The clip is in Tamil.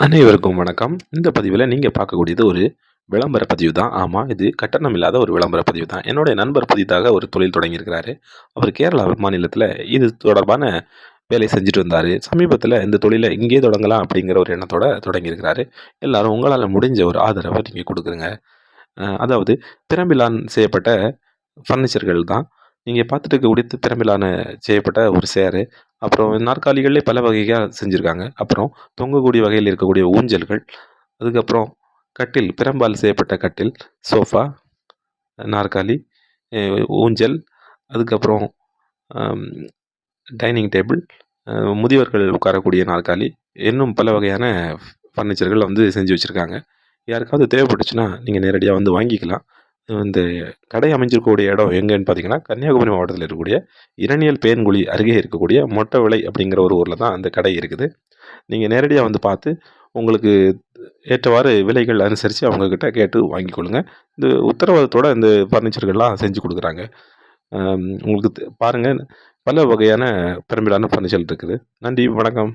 அனைவருக்கும் வணக்கம். இந்த பதிவில நீங்க பார்க்கக்கூடியது ஒரு விளம்பர பதிவு தான். ஆமா, இது கட்டணம் இல்லாத ஒரு விளம்பர பதிவு தான். என்னுடைய நண்பர் புதிதாக ஒரு தொழில் தொடங்கியிருக்கிறாரு. அவர் கேரளா மாநிலத்தில இது தொடர்பான வேலை செஞ்சுட்டு வந்தாரு. சமீபத்தில இந்த தொழில இங்கேயே தொடங்கலாம் அப்படிங்கிற ஒரு எண்ணத்தோட தொடங்கியிருக்கிறாரு. எல்லாரும் உங்களால முடிஞ்ச ஒரு ஆதரவ நீங்க குடுக்குங்க. அதாவது பிரம்பிலான் செய்யப்பட்ட ஃபர்னிச்சர்கள் தான். நீங்க பார்த்துட்டு இருக்கக்கூடிய பிரம்பிலான செய்யப்பட்ட ஒரு சேரு, அப்புறம் நாற்காலிகள்லே பல வகையா செஞ்சிருக்காங்க. அப்புறம் தொங்கக்கூடிய வகையில் இருக்கக்கூடிய ஊஞ்சல்கள், அதுக்கப்புறம் கட்டில், பிரம்பால் செய்யப்பட்ட கட்டில், சோஃபா, நாற்காலி, அ ஊஞ்சல், அதுக்கப்புறம் அம் டைனிங் டேபிள், அ முதியவர்கள் உட்காரக்கூடிய நாற்காலி, இன்னும் பல வகையான ஃபர்னிச்சர்கள் வந்து செஞ்சு வச்சிருக்காங்க. யாருக்காவது தேவைப்பட்டுச்சுன்னா, நீங்க நேரடியா வந்து வாங்கிக்கலாம். இந்த கடை அமைஞ்சிருக்கக்கூடிய இடம் எங்கேன்னு பார்த்தீங்கன்னா, கன்னியாகுமரி மாவட்டத்தில இருக்கக்கூடிய இரணியல் பேன்குழி அருகே இருக்கக்கூடிய மொட்ட விளை அப்படிங்கிற ஒரு ஊர்ல தான் அந்த கடை இருக்குது. நீங்க நேரடியா வந்து பார்த்து, உங்களுக்கு ஏற்றவாறு விலைகள் அனுசரிச்சு அவங்க கிட்ட கேட்டு வாங்கிக் கொள்ளுங்க. இந்த உத்தரவாதத்தோட இந்த ஃபர்னிச்சர்கள்லாம் செஞ்சு குடுக்குறாங்க. உங்களுக்கு பாருங்க, பல வகையான பெருமையான ஃபர்னிச்சர் இருக்குது. நன்றி, வணக்கம்.